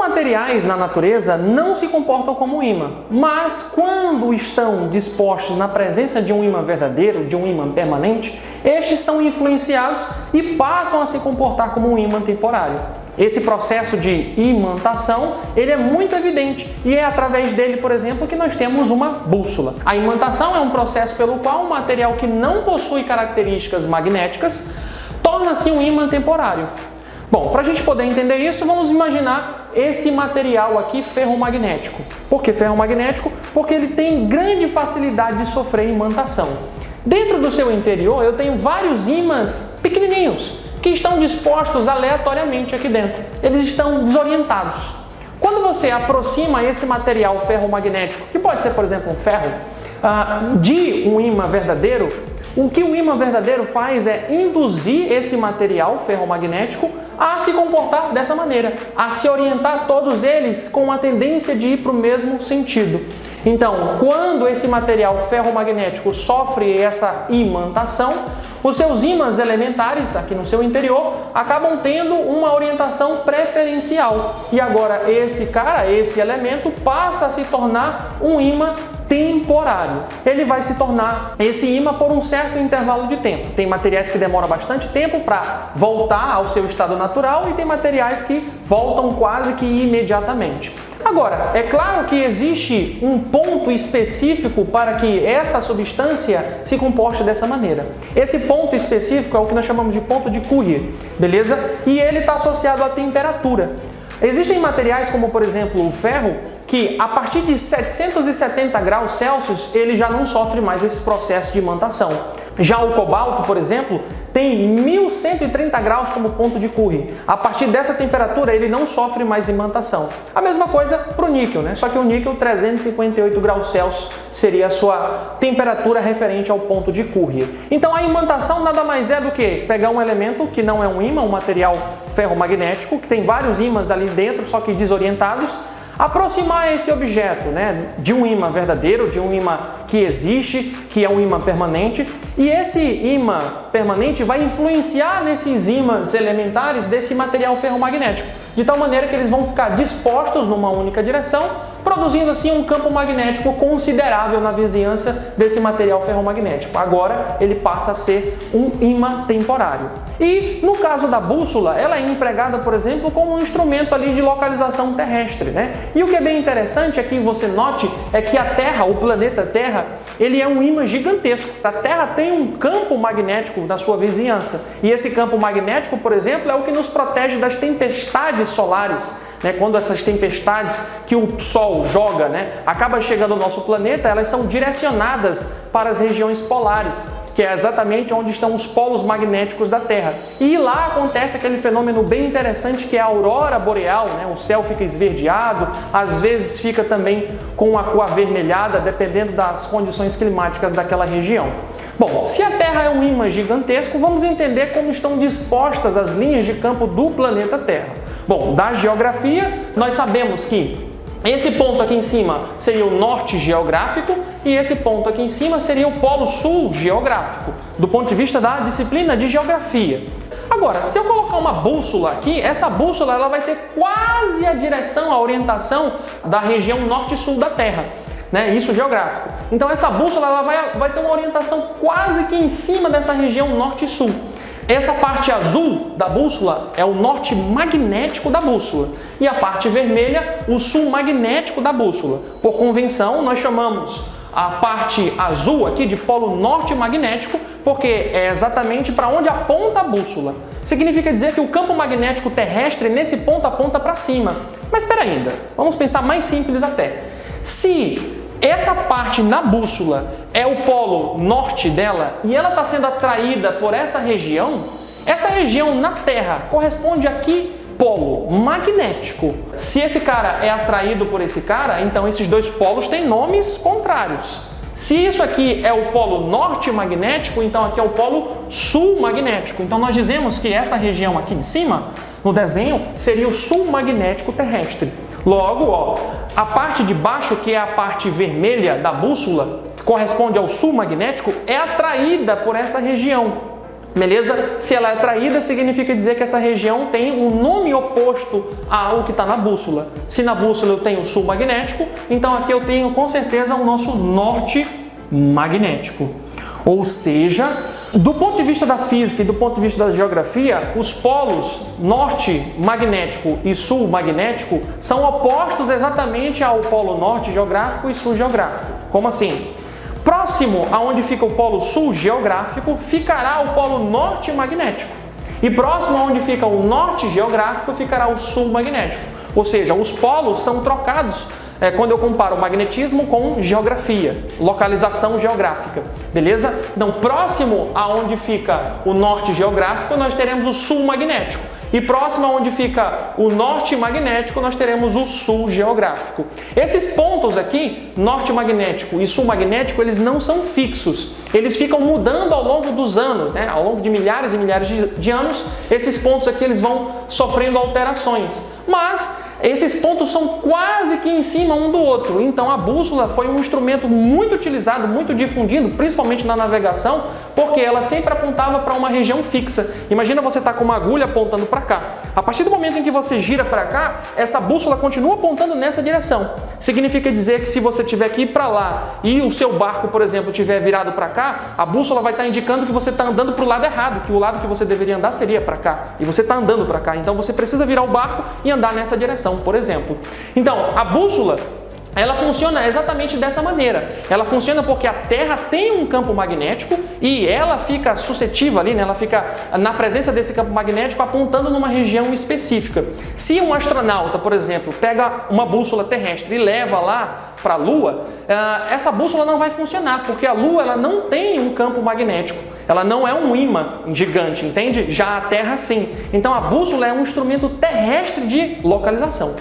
materiais na natureza não se comportam como ímã, mas quando estão dispostos na presença de um ímã verdadeiro, de um ímã permanente, estes são influenciados e passam a se comportar como um ímã temporário. Esse processo de imantação, ele é muito evidente e é através dele, por exemplo, que nós temos uma bússola. A imantação é um processo pelo qual um material que não possui características magnéticas torna-se um ímã temporário. Bom, para a gente poder entender isso, vamos imaginar esse material aqui ferromagnético. Por que ferromagnético? Porque ele tem grande facilidade de sofrer imantação. Dentro do seu interior, eu tenho vários ímãs pequenininhos que estão dispostos aleatoriamente aqui dentro. Eles estão desorientados. Quando você aproxima esse material ferromagnético, que pode ser, por exemplo, um ferro, de um ímã verdadeiro, o que o ímã verdadeiro faz é induzir esse material ferromagnético a se comportar dessa maneira, a se orientar todos eles com a tendência de ir para o mesmo sentido. Então, quando esse material ferromagnético sofre essa imantação, os seus ímãs elementares aqui no seu interior acabam tendo uma orientação preferencial. E agora esse elemento passa a se tornar um ímã temporário. Ele vai se tornar esse ímã por um certo intervalo de tempo. Tem materiais que demoram bastante tempo para voltar ao seu estado natural e tem materiais que voltam quase que imediatamente. Agora, é claro que existe um ponto específico para que essa substância se comporte dessa maneira. Esse ponto específico é o que nós chamamos de ponto de Courier, beleza? E ele está associado à temperatura. Existem materiais como, por exemplo, o ferro, que a partir de 770 graus Celsius ele já não sofre mais esse processo de imantação. Já o cobalto, por exemplo, tem 1130 graus como ponto de Courier. A partir dessa temperatura ele não sofre mais imantação. A mesma coisa para o níquel, né? Só que o níquel 358 graus Celsius seria a sua temperatura referente ao ponto de Courier. Então a imantação nada mais é do que pegar um elemento que não é um ímã, um material ferromagnético, que tem vários ímãs ali dentro, só que desorientados, aproximar esse objeto, né, de um ímã verdadeiro, de um ímã que existe, que é um ímã permanente, e esse ímã permanente vai influenciar nesses ímãs elementares desse material ferromagnético, de tal maneira que eles vão ficar dispostos numa única direção, produzindo assim um campo magnético considerável na vizinhança desse material ferromagnético. Agora ele passa a ser um ímã temporário. E no caso da bússola, ela é empregada, por exemplo, como um instrumento ali de localização terrestre, né? E o que é bem interessante é que você note é que a Terra, o planeta Terra, ele é um ímã gigantesco. A Terra tem um campo magnético na sua vizinhança. E esse campo magnético, por exemplo, é o que nos protege das tempestades solares. Quando essas tempestades que o Sol joga, acaba chegando ao nosso planeta, elas são direcionadas para as regiões polares, que é exatamente onde estão os polos magnéticos da Terra. E lá acontece aquele fenômeno bem interessante que é a aurora boreal, o céu fica esverdeado, às vezes fica também com a cor avermelhada, dependendo das condições climáticas daquela região. Bom, se a Terra é um ímã gigantesco, vamos entender como estão dispostas as linhas de campo do planeta Terra. Bom, da geografia, nós sabemos que esse ponto aqui em cima seria o norte geográfico e esse ponto aqui em cima seria o polo sul geográfico, do ponto de vista da disciplina de geografia. Agora, se eu colocar uma bússola aqui, essa bússola ela vai ter quase a direção, a orientação da região norte-sul da Terra. Isso geográfico. Então essa bússola ela vai ter uma orientação quase que em cima dessa região norte-sul. Essa parte azul da bússola é o norte magnético da bússola e a parte vermelha o sul magnético da bússola. Por convenção, nós chamamos a parte azul aqui de polo norte magnético porque é exatamente para onde aponta a bússola. Significa dizer que o campo magnético terrestre nesse ponto aponta para cima. Mas espera ainda, vamos pensar mais simples até. Se essa parte na bússola é o polo norte dela e ela está sendo atraída por essa região na Terra corresponde a que polo? Magnético. Se esse cara é atraído por esse cara, então esses dois polos têm nomes contrários. Se isso aqui é o polo norte magnético, então aqui é o polo sul magnético. Então nós dizemos que essa região aqui de cima, no desenho, seria o sul magnético terrestre. Logo, a parte de baixo, que é a parte vermelha da bússola, que corresponde ao sul magnético, é atraída por essa região. Beleza? Se ela é traída, significa dizer que essa região tem um nome oposto ao que está na bússola. Se na bússola eu tenho o sul magnético, então aqui eu tenho com certeza o nosso norte magnético. Ou seja, do ponto de vista da física e do ponto de vista da geografia, os polos norte magnético e sul magnético são opostos exatamente ao polo norte geográfico e sul geográfico. Como assim? Próximo aonde fica o polo sul geográfico, ficará o polo norte magnético. E próximo aonde fica o norte geográfico, ficará o sul magnético. Ou seja, os polos são trocados quando eu comparo o magnetismo com geografia, localização geográfica, beleza? Então, próximo aonde fica o norte geográfico, nós teremos o sul magnético. E próximo aonde fica o norte magnético, nós teremos o sul geográfico. Esses pontos aqui, norte magnético e sul magnético, eles não são fixos. Eles ficam mudando ao longo dos anos, né? Ao longo de milhares e milhares de anos, esses pontos aqui eles vão sofrendo alterações. Mas esses pontos são quase que em cima um do outro. Então a bússola foi um instrumento muito utilizado, muito difundido, principalmente na navegação, porque ela sempre apontava para uma região fixa. Imagina você estar com uma agulha apontando para cá. A partir do momento em que você gira para cá, essa bússola continua apontando nessa direção. Significa dizer que se você tiver que ir para lá e o seu barco, por exemplo, estiver virado para cá, a bússola vai estar indicando que você está andando para o lado errado, que o lado que você deveria andar seria para cá. E você está andando para cá. Então você precisa virar o barco e andar nessa direção, por exemplo. Então, a bússola, ela funciona exatamente dessa maneira. Ela funciona porque a Terra tem um campo magnético e ela fica suscetível ali, né? Ela fica na presença desse campo magnético apontando numa região específica. Se um astronauta, por exemplo, pega uma bússola terrestre e leva lá para a Lua, essa bússola não vai funcionar, porque a Lua ela não tem um campo magnético. Ela não é um ímã gigante, entende? Já a Terra sim. Então a bússola é um instrumento terrestre de localização.